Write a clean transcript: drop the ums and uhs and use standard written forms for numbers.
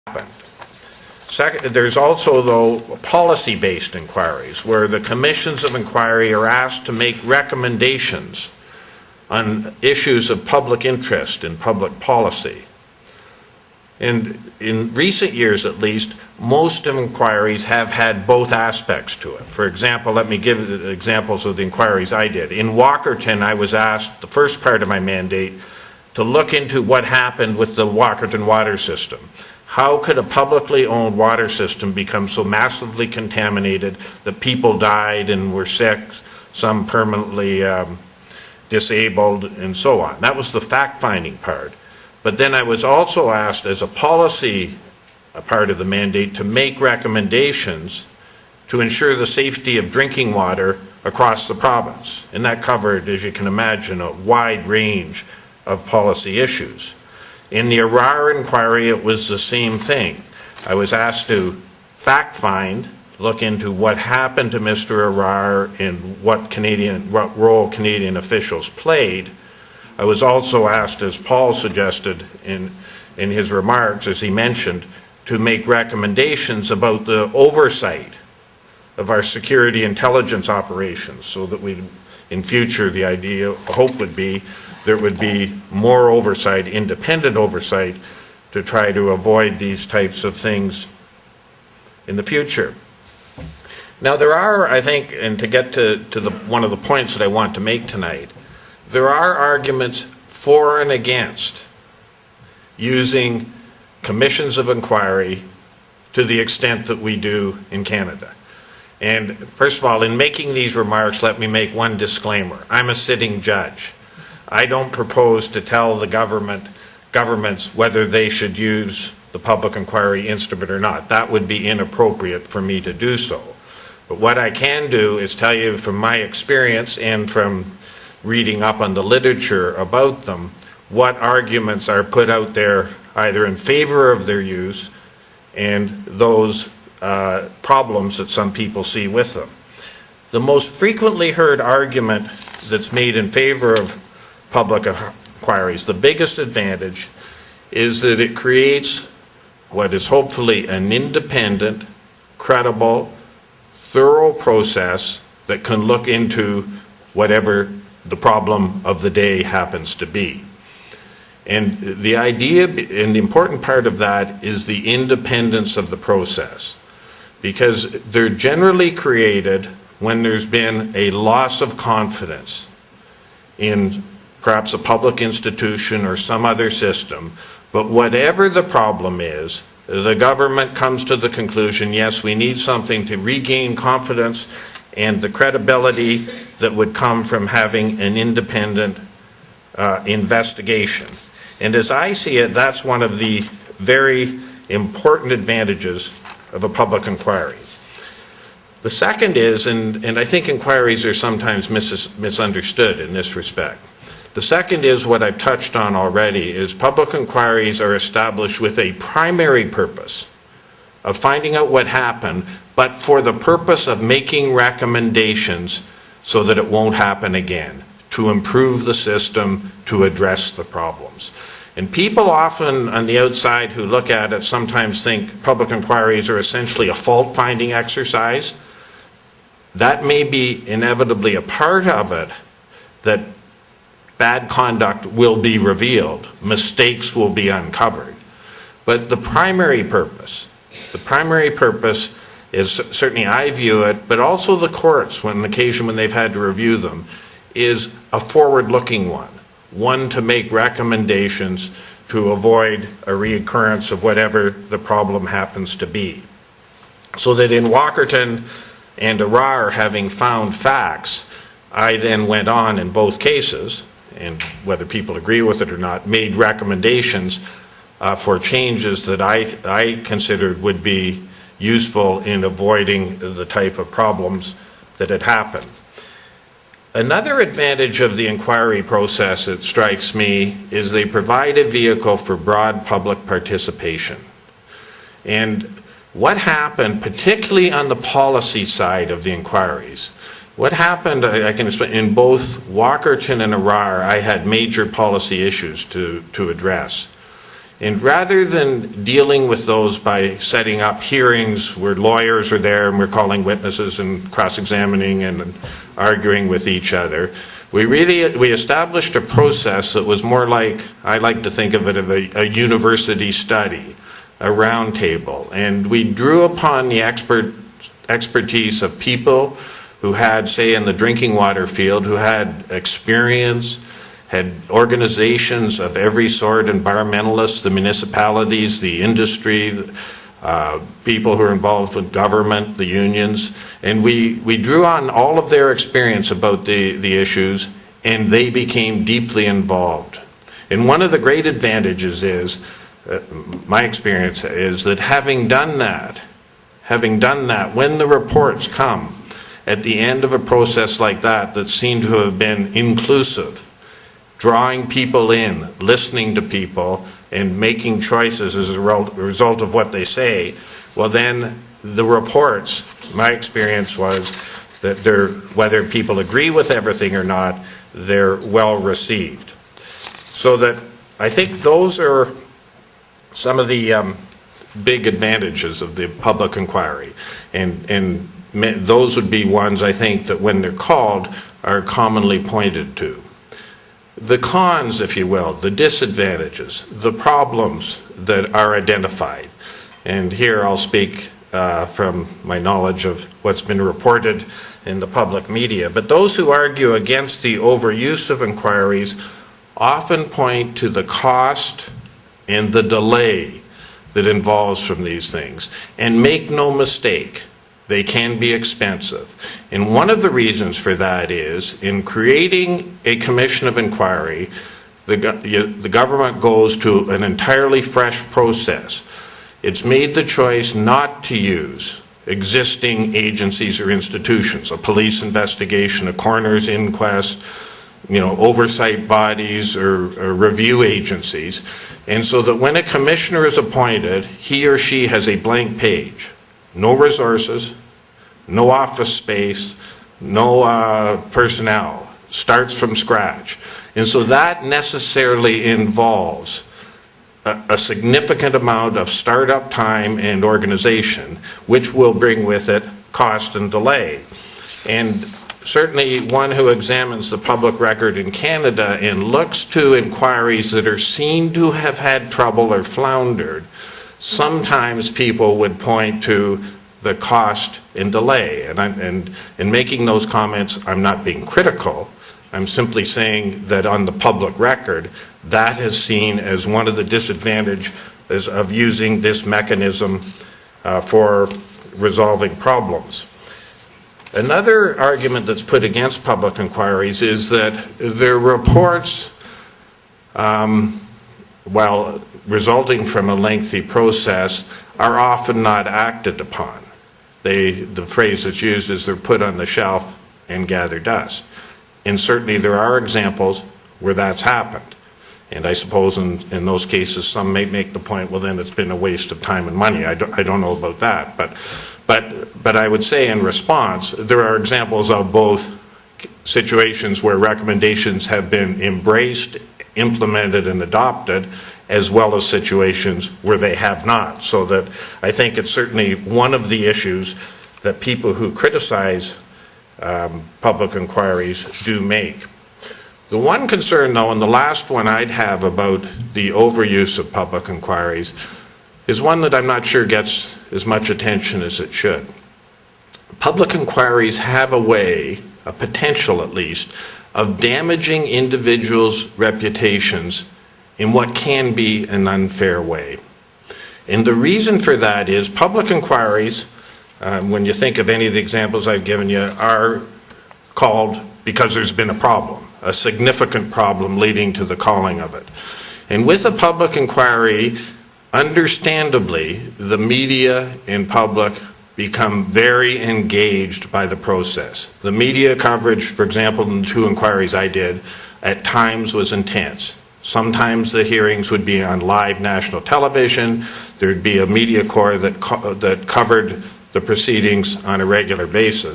happen. Second, there's also, though, policy-based inquiries, where the commissions of inquiry are asked to make recommendations on issues of public interest in public policy. And in recent years, at least, most inquiries have had both aspects to it. For example, let me give examples of the inquiries I did. In Walkerton, I was asked, the first part of my mandate, to look into what happened with the Walkerton water system. How could a publicly owned water system become so massively contaminated that people died and were sick, some permanently disabled, and so on? That was the fact-finding part. But then I was also asked, as a policy part of the mandate, to make recommendations to ensure the safety of drinking water across the province. And that covered, as you can imagine, a wide range of policy issues. In the Arar inquiry, it was the same thing. I was asked to fact-find, look into what happened to Mr. Arar and what role Canadian officials played. I was also asked, as Paul suggested in his remarks, as he mentioned, to make recommendations about the oversight of our security intelligence operations, so that in future, the idea, hope would be, there would be more oversight, independent oversight, to try to avoid these types of things in the future. Now there are, I think, and to get to one of the points that I want to make tonight, there are arguments for and against using commissions of inquiry to the extent that we do in Canada. And first of all, in making these remarks, let me make one disclaimer. I'm a sitting judge. I don't propose to tell the governments whether they should use the public inquiry instrument or not. That would be inappropriate for me to do so. But what I can do is tell you from my experience and from reading up on the literature about them, what arguments are put out there either in favor of their use and those problems that some people see with them. The most frequently heard argument that's made in favor of public inquiries, the biggest advantage, is that it creates what is hopefully an independent, credible, thorough process that can look into whatever the problem of the day happens to be. And the idea and the important part of that is the independence of the process, because they're generally created when there's been a loss of confidence in perhaps a public institution or some other system. But whatever the problem is, the government comes to the conclusion, yes, we need something to regain confidence and the credibility that would come from having an independent investigation. And as I see it, that's one of the very important advantages of a public inquiry. The second is, and I think inquiries are sometimes misunderstood in this respect. The second is what I've touched on already, is public inquiries are established with a primary purpose of finding out what happened, but for the purpose of making recommendations so that it won't happen again, to improve the system, to address the problems. And people often on the outside who look at it sometimes think public inquiries are essentially a fault-finding exercise. That may be inevitably a part of it, that bad conduct will be revealed, mistakes will be uncovered. But the primary purpose is, certainly I view it, but also the courts, on occasion when they've had to review them, is a forward-looking one to make recommendations to avoid a reoccurrence of whatever the problem happens to be. So that in Walkerton and Arar, having found facts, I then went on in both cases, and whether people agree with it or not, made recommendations for changes that I considered would be useful in avoiding the type of problems that had happened. Another advantage of the inquiry process, it strikes me, is they provide a vehicle for broad public participation. And what happened, particularly on the policy side of the inquiries, what happened, I can explain, in both Walkerton and Arar, I had major policy issues to address. And rather than dealing with those by setting up hearings where lawyers are there and we're calling witnesses and cross-examining and arguing with each other, we established a process that was more like, I like to think of it as a university study, a round table. And we drew upon the expertise of people who had, say, in the drinking water field, who had experience, had organizations of every sort, environmentalists, the municipalities, the industry, people who are involved with government, the unions, and we drew on all of their experience about the issues, and they became deeply involved. And one of the great advantages is, my experience is that having done that, when the reports come at the end of a process like that seemed to have been inclusive, drawing people in, listening to people, and making choices as a result of what they say, well then the reports, my experience was that whether people agree with everything or not, they're well received. So that I think those are some of the big advantages of the public inquiry. And those would be ones I think that when they're called are commonly pointed to. The cons, if you will, the disadvantages, the problems that are identified. And here I'll speak from my knowledge of what's been reported in the public media. But those who argue against the overuse of inquiries often point to the cost and the delay that involves from these things. And make no mistake, they can be expensive. And one of the reasons for that is, in creating a commission of inquiry, the government goes to an entirely fresh process. It's made the choice not to use existing agencies or institutions, a police investigation, a coroner's inquest, oversight bodies or review agencies. And so that when a commissioner is appointed, he or she has a blank page. No resources, no office space, no personnel, starts from scratch. And so that necessarily involves a significant amount of startup time and organization, which will bring with it cost and delay. And certainly one who examines the public record in Canada and looks to inquiries that are seen to have had trouble or floundered, sometimes people would point to the cost and delay. And in making those comments, I'm not being critical. I'm simply saying that on the public record, that is seen as one of the disadvantages of using this mechanism for resolving problems. Another argument that's put against public inquiries is that their reports, while resulting from a lengthy process, are often not acted upon. The phrase that's used is they're put on the shelf and gather dust. And certainly there are examples where that's happened. And I suppose in those cases some may make the point, well then it's been a waste of time and money. I don't know about that. But I would say in response, there are examples of both situations where recommendations have been embraced, implemented, and adopted, as well as situations where they have not. So that I think it's certainly one of the issues that people who criticize public inquiries do make. The one concern, though, and the last one I'd have about the overuse of public inquiries, is one that I'm not sure gets as much attention as it should. Public inquiries have a way, a potential at least, of damaging individuals' reputations in what can be an unfair way. And the reason for that is public inquiries, when you think of any of the examples I've given you, are called because there's been a problem, a significant problem leading to the calling of it. And with a public inquiry, understandably, the media and public become very engaged by the process. The media coverage, for example, in the 2 inquiries I did, at times was intense. Sometimes the hearings would be on live national television. There'd be a media corps that covered the proceedings on a regular basis.